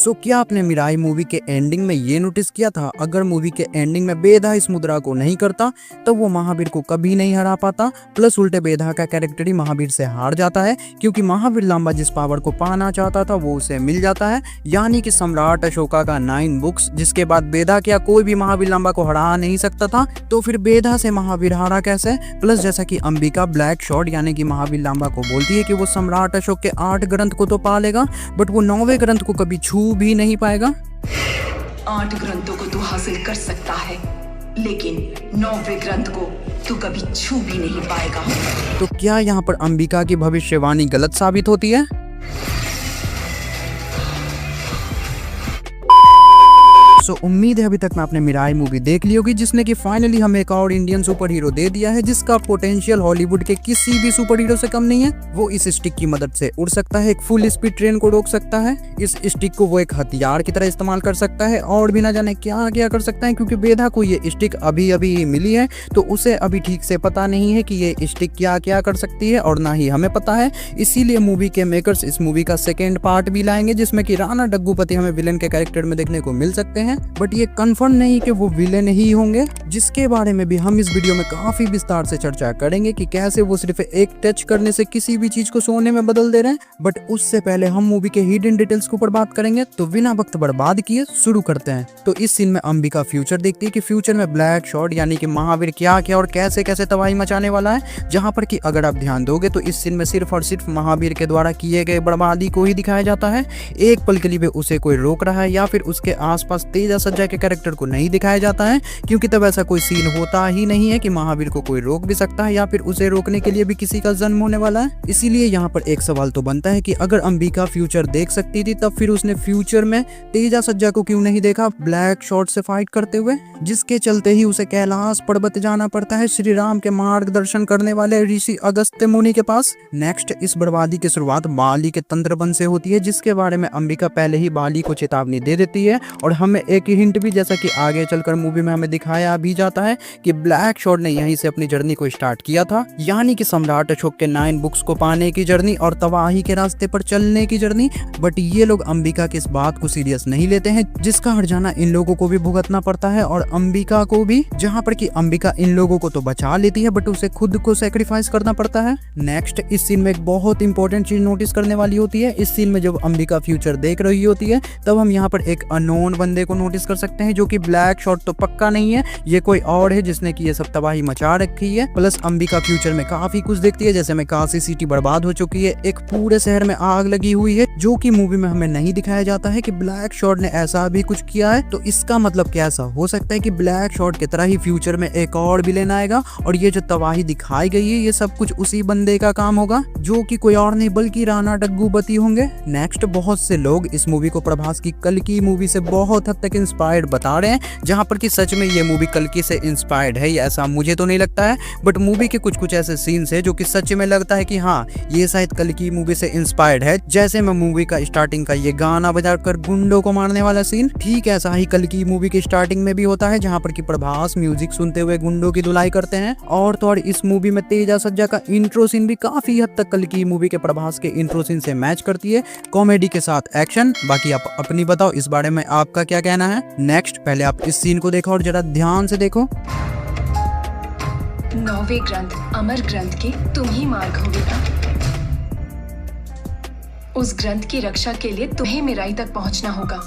सो क्या आपने Mirae movie के एंडिंग में ये नोटिस किया था, अगर मूवी के एंडिंग में बेधा इस मुद्रा को नहीं करता तो वो महावीर को कभी नहीं हरा पाता। प्लस उल्टे बेधा का कैरेक्टर ही महावीर से हार जाता है, क्योंकि महावीर लांबा जिस पावर को पाना चाहता था वो उसे मिल जाता है, यानी कि सम्राट अशोका का 9 बुक्स, जिसके बाद बेधा क्या कोई भी महावीर लांबा को हरा नहीं सकता था। तो फिर बेधा से महावीर हारा कैसे? प्लस जैसा कि अंबिका ब्लैक शॉट यानी कि महावीर लांबा को बोलती है कि वो सम्राट अशोक के 8 ग्रंथ को तो पा लेगा, बट वो 9वें ग्रंथ को कभी छू भी नहीं पाएगा। 8 ग्रंथों को तू हासिल कर सकता है, लेकिन 9वें ग्रंथ को तू कभी छू भी नहीं पाएगा। तो क्या यहाँ पर अंबिका की भविष्यवाणी गलत साबित होती है? सो उम्मीद है अभी तक मैं आपने मिराई मूवी देख ली होगी, जिसने कि फाइनली हमें एक और इंडियन सुपर हीरो दे दिया है, जिसका पोटेंशियल हॉलीवुड के किसी भी सुपर हीरो से कम नहीं है। वो इस स्टिक की मदद से उड़ सकता है, एक फुल स्पीड ट्रेन को रोक सकता है, इस स्टिक को वो एक हथियार की तरह इस्तेमाल कर सकता है, और भी ना जाने क्या क्या कर सकता है, क्योंकि बेधा को ये स्टिक अभी अभी मिली है, तो उसे अभी ठीक से पता नहीं है कि ये स्टिक क्या क्या कर सकती है, और ना ही हमें पता है। इसीलिए मूवी के मेकर्स इस मूवी का सेकेंड पार्ट भी लाएंगे, जिसमें कि राणा डग्गूपति हमें विलेन के कैरेक्टर में देखने को मिल सकते हैं, बट ये कंफर्म नहीं कि वो विलेन ही होंगे, जिसके बारे में भी हम इस वीडियो में काफी विस्तार से चर्चा करेंगे कि कैसे वो सिर्फ एक टच करने से किसी भी चीज को सोने में बदल दे रहे हैं। बट उससे पहले हम मूवी के हिडन डिटेल्स के ऊपर बात करेंगे, तो बिना वक्त बर्बाद किए शुरू करते हैं। तो इस सीन में अंबिका फ्यूचर देखती है कि फ्यूचर में ब्लैक शॉट यानी कि महावीर क्या क्या और कैसे कैसे तबाही मचाने वाला है, जहां पर कि अगर आप ध्यान दोगे तो इस सीन में सिर्फ और सिर्फ महावीर के द्वारा किए गए बर्बादी को ही दिखाया जाता है। एक पल के लिए उसे कोई रोक रहा है या फिर उसके आसपास तेजा सज्जा के कैरेक्टर को नहीं दिखाया जाता है, क्योंकि तब ऐसा कोई सीन होता ही नहीं है कि महावीर को कोई रोक भी सकता है या फिर उसे रोकने के लिए भी किसी का जन्म होने वाला है। इसीलिए यहाँ पर एक सवाल तो बनता है कि अगर अंबिका फ्यूचर देख सकती थी, तब फिर उसने फ्यूचर में तेजा सज्जा को क्यों नहीं देखा ब्लैक शॉट से फाइट करते हुए, जिसके चलते ही उसे कैलाश पर्वत जाना पड़ता है श्री राम के मार्गदर्शन करने वाले ऋषि अगस्त्य मुनि के पास। नेक्स्ट, इस बर्बादी की शुरुआत बाली के तंत्रबन से होती है, जिसके बारे में अंबिका पहले ही बाली को चेतावनी दे देती है, और हमें एक हिंट भी जैसा कि आगे चलकर मूवी में हमें दिखाया भी जाता है कि ब्लैक शॉट ने यहीं से अपनी जर्नी को स्टार्ट किया था, यानी कि सम्राट अशोक के 9 बुक्स को पाने की जर्नी और तबाही के रास्ते पर चलने की जर्नी। बट ये लोग अंबिका की इस बात को सीरियस नहीं लेते हैं, जिसका हट जाना इन लोगों को भी भुगतना पड़ता है और अंबिका को भी, जहां पर कि अंबिका इन लोगों को तो बचा लेती है बट उसे खुद को सेक्रीफाइस करना पड़ता है। नेक्स्ट, इस सीन में एक बहुत इंपॉर्टेंट चीज नोटिस करने वाली होती है। इस सीन में जब अंबिका फ्यूचर देख रही होती है, तब हम यहाँ पर एक अननोन बंदे को नोटिस कर सकते हैं, जो कि ब्लैक शॉट तो पक्का नहीं है, ये कोई और है जिसने कि ये सब तबाही मचा रखी है। प्लस अंबिका फ्यूचर में काफी कुछ देखती है, जैसे में काशी सिटी बर्बाद हो चुकी है, एक पूरे शहर में आग लगी हुई है, जो कि मूवी में हमें नहीं दिखाया जाता है कि ब्लैक शॉट ने ऐसा भी कुछ किया है। तो इसका मतलब कैसा हो सकता है कि ब्लैक शॉट की तरह ही फ्यूचर में एक और विलेन आएगा, और ये जो तबाही दिखाई गई है ये सब कुछ उसी बंदे का काम होगा, जो कि कोई और नहीं बल्कि राणा डग्गूपति होंगे। नेक्स्ट, बहुत से लोग इस मूवी को प्रभास की कल्कि मूवी से बहुत हद तक इंस्पायर्ड बता रहे हैं, जहां पर कि सच में ये मूवी कल्कि से इंस्पायर्ड है, ऐसा मुझे तो नहीं लगता है, बट मूवी के कुछ कुछ ऐसे सीन्स है जो कि सच में लगता है कि हाँ ये शायद कल्कि मूवी से इंस्पायर्ड है। जैसे मैं मूवी का स्टार्टिंग का ये गाना बजाकर गुंडों को मारने वाला सीन, ठीक ऐसा ही कल्कि मूवी की स्टार्टिंग में भी होता है, जहाँ पर कि प्रभास म्यूजिक सुनते हुए गुंडों की धुलाई करते हैं। और तो और इस मूवी में तेजा सज्जा का इंट्रो सीन भी काफी हद तक कल्कि मूवी के प्रभास के इंट्रो सीन से मैच करती है, कॉमेडी के साथ एक्शन। बाकी आप अपनी बताओ इस बारे में आपका क्या कहना है। नेक्स्ट, पहले आप इस सीन को देखो और जरा ध्यान से देखो। 9वें ग्रंथ अमर ग्रंथ के तुम ही मार्ग हो बेटा। उस ग्रंथ की रक्षा के लिए तुम्हें मिराई तक पहुंचना होगा।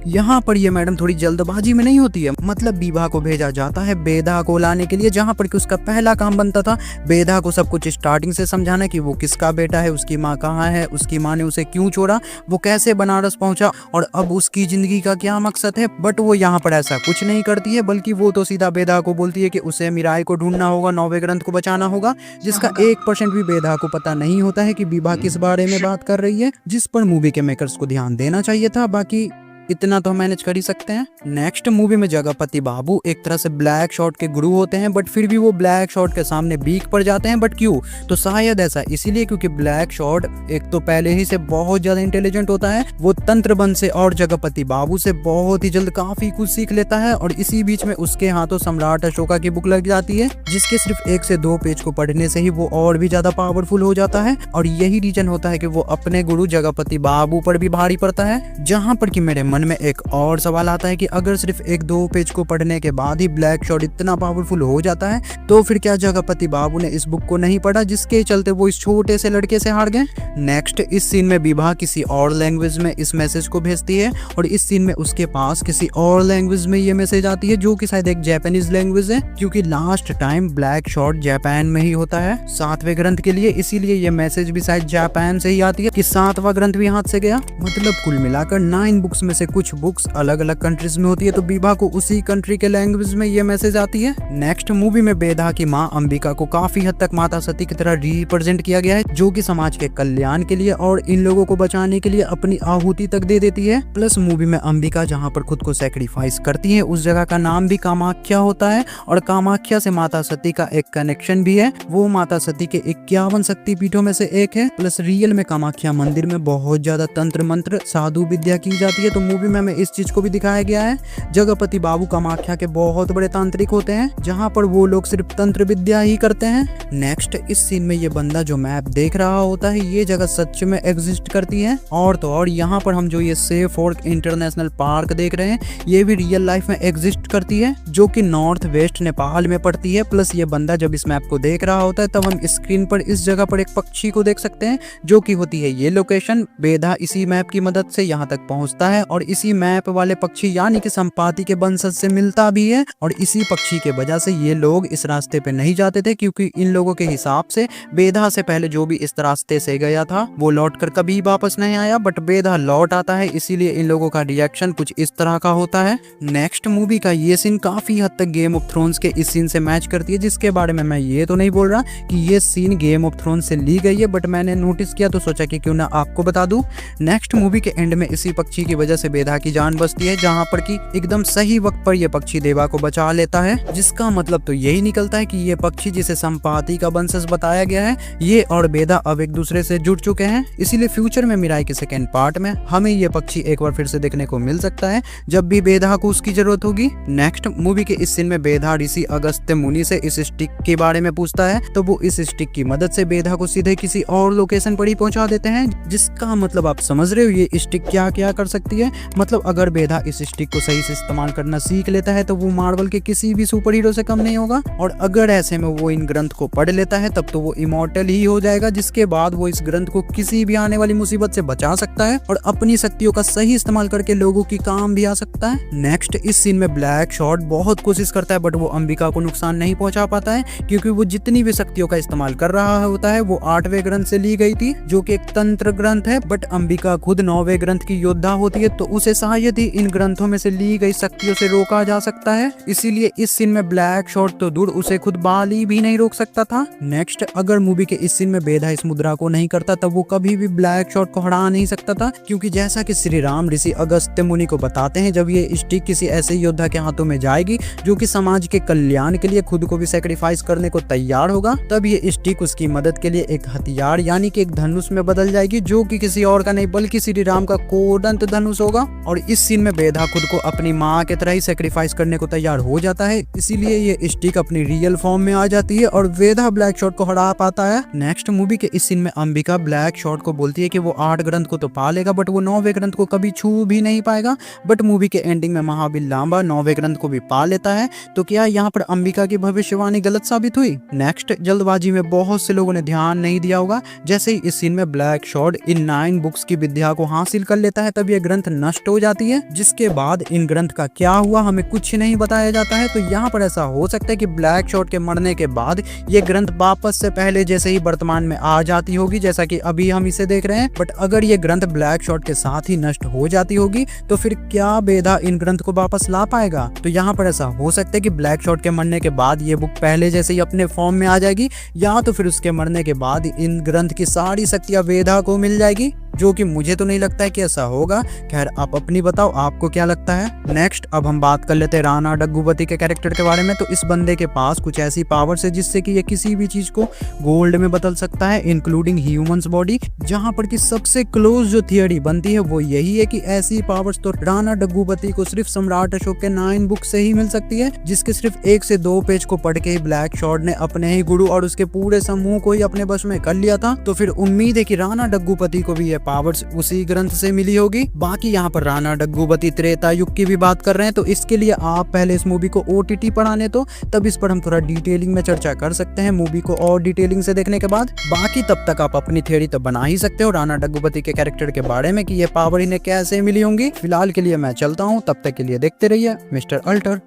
यहाँ पर ये मैडम थोड़ी जल्दबाजी में नहीं होती है, मतलब बीबा को भेजा जाता है बेधा को लाने के लिए, जहाँ पर कि उसका पहला काम बनता था बेधा को सब कुछ स्टार्टिंग से समझाना कि वो किसका बेटा है, उसकी माँ कहाँ है, उसकी माँ ने उसे क्यों छोड़ा, वो कैसे बनारस पहुंचा और अब उसकी जिंदगी का क्या मकसद है। बट वो यहाँ पर ऐसा कुछ नहीं करती है, बल्कि वो तो सीधा बेधा को बोलती है कि उसे मिराई को ढूंढना होगा, 9वें ग्रंथ को बचाना होगा, जिसका 1% भी बेधा को पता नहीं होता है कि बीबा किस बारे में बात कर रही है, जिस पर मूवी के मेकर्स को ध्यान देना चाहिए था। बाकी इतना तो मैनेज कर ही सकते हैं। नेक्स्ट मूवी में जगपति बाबू एक तरह से ब्लैक शॉर्ट के गुरु होते हैं, बट फिर भी वो ब्लैक शॉर्ट के सामने वीक पड़ जाते हैं। बट क्यों? तो शायद ऐसा इसीलिए क्योंकि ब्लैक शॉर्ट एक तो पहले ही से बहुत ज्यादा इंटेलिजेंट होता है, वो तंत्रबंद से और जगपति बाबू से बहुत ही जल्द काफी कुछ सीख लेता है। और इसी बीच में उसके हाथों सम्राट अशोका की बुक लग जाती है, जिसके सिर्फ 1 से 2 पेज को पढ़ने से ही वो और भी ज्यादा पावरफुल हो जाता है। और यही रीजन होता है कि वो अपने गुरु जगपति बाबू पर भी भारी पड़ता है। जहां पर कि मेरे मन में एक और सवाल आता है कि अगर सिर्फ 1-2 पेज को पढ़ने के बाद ही ब्लैक शॉर्ट इतना पावरफुल हो जाता है, तो फिर क्या जगपति बाबू ने इस बुक को नहीं पढ़ा, जिसके चलते वो इस छोटे से लड़के से हार गए? नेक्स्ट इस सीन में विभा किसी और लैंग्वेज में इस मैसेज को भेजती है, और इस सीन में उसके पास किसी और लैंग्वेज में ये मैसेज आती है, जो कि शायद एक जापानीज लैंग्वेज है, क्योंकि last time black short Japan में ही होता है 7वें ग्रंथ के लिए। इसीलिए ये मैसेज भी शायद जापान से ही आती है कि 7वां ग्रंथ भी हाथ से गया। मतलब कुल मिलाकर 9 बुक्स में से कुछ बुक्स अलग अलग कंट्रीज में होती है, तो विभा को उसी कंट्री के लैंग्वेज में ये मैसेज आती है। नेक्स्ट मूवी में बेधा की माँ अंबिका को काफी हद तक माता सती की तरह रिप्रेजेंट किया गया है, जो कि समाज के कल्याण के लिए और इन लोगों को बचाने के लिए अपनी आहुति तक दे देती है। प्लस मूवी में अंबिका जहाँ पर खुद को सेक्रीफाइस करती है, उस जगह का नाम भी कामाख्या होता है, और कामाख्या से माता सती का एक कनेक्शन भी है। वो माता सती के 51 शक्तिपीठों में से एक है। प्लस रियल में कामाख्या मंदिर में बहुत ज्यादा तंत्र मंत्र साधु विद्या की जाती है, तो मूवी में हमें इस चीज को भी दिखाया गया है। जगपति बाबू कामाख्या के बहुत बड़े तांत्रिक होते हैं, जहाँ पर वो लोग सिर्फ तंत्र विद्या ही करते हैं। नेक्स्ट इस सीन में ये बंदा जो मैप देख रहा होता है, ये जगह सच में एग्जिस्ट करती है। और तो और यहाँ पर हम जो ये सेफ फोर्क इंटरनेशनल पार्क देख रहे हैं, ये भी रियल लाइफ में एग्जिस्ट करती है, जो कि नॉर्थ वेस्ट नेपाल में पड़ती है। प्लस ये बंदा जब इस मैप को देख रहा होता है, तब हम स्क्रीन पर इस जगह पर एक पक्षी को देख सकते हैं, जो कि होती है ये लोकेशन। बेधा इसी मैप की मदद से यहाँ तक पहुँचता है, और इसी मैप वाले पक्षी यानी कि संपाति के वंशज से मिलता भी है। और इसी पक्षी के वजह से ये लोग इस रास्ते पे नहीं जाते थे, क्योंकि इन लोगों के हिसाब से बेधा से पहले जो भी इस रास्ते से गया था, वो लौट कर कभी वापस नहीं आया। बट बेधा लौट आता है, इसीलिए इन लोगों का रिएक्शन कुछ इस तरह का होता है। नेक्स्ट मूवी का ये सीन काफी हद तक गेम ऑफ थ्रोन्स के इस सीन से मैच करती है, जिसके बारे में मैं ये तो नहीं बोल रहा कि ये सीन गेम ऑफ थ्रोन्स से ली गई है, बट मैंने नोटिस किया तो सोचा कि क्यों ना आपको बता दूं। नेक्स्ट मूवी के एंड में इसी पक्षी की वजह से बेधा की जान बचती है, जहां पर कि एकदम सही वक्त पर यह पक्षी देवा को बचा लेता है। जिसका मतलब तो यही निकलता है कि ये पक्षी जिसे संपाति का वंशज बताया गया है, ये और बेधा अब एक दूसरे से जुड़ चुके हैं। इसीलिए फ्यूचर में मिराई के सेकेंड पार्ट में हमें ये पक्षी एक बार फिर से देखने को मिल सकता है, जब भी बेधा को उसकी जरूरत होगी। नेक्स्ट मूवी के इस सीन में बेधा ऋषि अगस्त्य मुनि से इस स्टिक के बारे में पूछता है, तो वो इस स्टिक की मदद से बेधा को सीधे किसी और लोकेशन पर ही पहुंचा देते हैं। जिसका मतलब आप समझ रहे हो ये स्टिक क्या क्या कर सकती है। मतलब अगर बेधा इस स्टिक को सही से इस्तेमाल करना सीख लेता है, तो वो मार्वल के किसी भी सुपर हीरो से कम नहीं होगा। और अगर ऐसे में वो इन ग्रंथ को पढ़ लेता है, तब तो वो इमॉर्टल ही हो जाएगा, जिसके बाद वो इस ग्रंथ को किसी भी आने वाली मुसीबत से बचा सकता है, और अपनी शक्तियों का सही इस्तेमाल करके लोगों की काम भी आ सकता है। नेक्स्ट इस सीन में ब्लैक शॉर्ट बहुत कोशिश करता है, बट वो अंबिका को नुकसान नहीं पहुंचा पाता है, क्योंकि वो जितनी भी शक्तियों का इस्तेमाल कर रहा होता है, वो 8वें ग्रंथ से ली गई थी, जो कि एक तंत्र ग्रंथ है। बट अंबिका खुद 9वें ग्रंथ की योद्धा होती है, तो उसे शायद ही इन ग्रंथों में से ली गई शक्तियों से रोका जा सकता है। इसीलिए इस सीन में ब्लैक शॉर्ट तो दूर, उसे खुद बाली भी नहीं रोक सकता था। नेक्स्ट अगर मूवी के इस सीन में बेधा इस मुद्रा को नहीं करता, तब वो कभी भी ब्लैक शॉर्ट को हरा नहीं सकता था, क्योंकि जैसा कि श्री राम ऋषि अगस्त्य मुनि को बताते हैं, जब ये स्टिक किसी ऐसे योद्धा के हाथों में जाएगी जो कि समाज के कल्याण के लिए खुद को भी सेक्रीफाइस करने को तैयार होगा, तब ये स्टिक उसकी मदद के लिए एक हथियार यानी कि एक धनुष में बदल जाएगी, जो कि किसी और का नहीं बल्कि श्री राम का कोदंत धनुष होगा। और इस सीन में बेधा खुद को अपनी माँ की तरह ही सेक्रीफाइस करने को तैयार हो जाता है, इसीलिए ये स्टिक अपनी रियल फॉर्म में आ जाती है और बेधा ब्लैक शॉर्ट को हरा पाता है। नेक्स्ट मूवी के इस सीन में अंबिका ब्लैक शॉर्ट को बोलती है कि वो 8 ग्रंथ को तो पा लेगा, बट वो 9वें ग्रंथ को कभी छू भी नहीं पाएगा। बट मूवी के एंडिंग में महाबीर लांबा 9वें ग्रंथ को भी पा लेता है, तो क्या यहाँ पर अंबिका की भविष्यवाणी गलत साबित हुई? नेक्स्ट जल्दबाजी में बहुत से लोगों ने ध्यान नहीं दिया होगा, जैसे ही इस सीन में ब्लैक शॉर्ट इन 9 बुक्स की विद्या को हासिल कर लेता है, तब ये ग्रंथ नष्ट हो जाती है। जिसके बाद इन ग्रंथ का क्या हुआ हमें कुछ नहीं बताया जाता है। तो यहाँ पर ऐसा हो सकता है कि ब्लैक शॉर्ट के मरने के बाद ये ग्रंथ वापस से पहले जैसे ही वर्तमान में आ जाती होगी, जैसा कि अभी हम इसे देख रहे हैं। बट अगर ये ग्रंथ ब्लैक शॉर्ट के साथ ही नष्ट हो जाती होगी, तो फिर क्या बेधा इन ग्रंथ को वापस ला पाएगा? तो यहाँ पर ऐसा हो सकता है कि ब्लैक शॉर्ट के मरने के बाद ये बुक पहले जैसे ही अपने फॉर्म में आ जाएगी, या तो फिर उसके मरने के बाद इन ग्रंथ की सारी शक्तियां बेधा को मिल जाएगी। जो कि मुझे तो नहीं लगता है कि ऐसा होगा। खैर आप अपनी बताओ, आपको क्या लगता है। नेक्स्ट अब हम बात कर लेते हैं राणा डग्गुबाती के कैरेक्टर के बारे में। तो इस बंदे के पास कुछ ऐसी पावर्स है जिससे कि ये किसी भी चीज को गोल्ड में बदल सकता है, इंक्लूडिंग ह्यूमंस बॉडी। जहां पर कि सबसे क्लोज जो थियरी बनती है वो यही है कि ऐसी पावर्स तो राणा डग्गुबाती को सिर्फ सम्राट अशोक के 9 बुक से ही मिल सकती है, जिसके सिर्फ 1 से 2 पेज को पढ़ के ही ब्लैक शॉर्ड ने अपने ही गुरु और उसके पूरे समूह को ही अपने बस में कर लिया था। तो फिर उम्मीद है कि राणा डग्गुबाती को भी ये पावर्स उसी ग्रंथ से मिली होगी। बाकी यहाँ पर राणा डग्गुबाती त्रेता युग की भी बात कर रहे हैं, तो इसके लिए आप पहले इस मूवी को OTT पर आने दो, तब इस पर हम थोड़ा डिटेलिंग में चर्चा कर सकते हैं मूवी को और डिटेलिंग से देखने के बाद। बाकी तब तक आप अपनी थ्योरी तो बना ही सकते हो राणा डग्गुबाती के कैरेक्टर के बारे में कि ये पावर इन्हें कैसे मिली होंगी। फिलहाल के लिए मैं चलता हूँ, तब तक के लिए देखते रहिए मिस्टर अल्टर।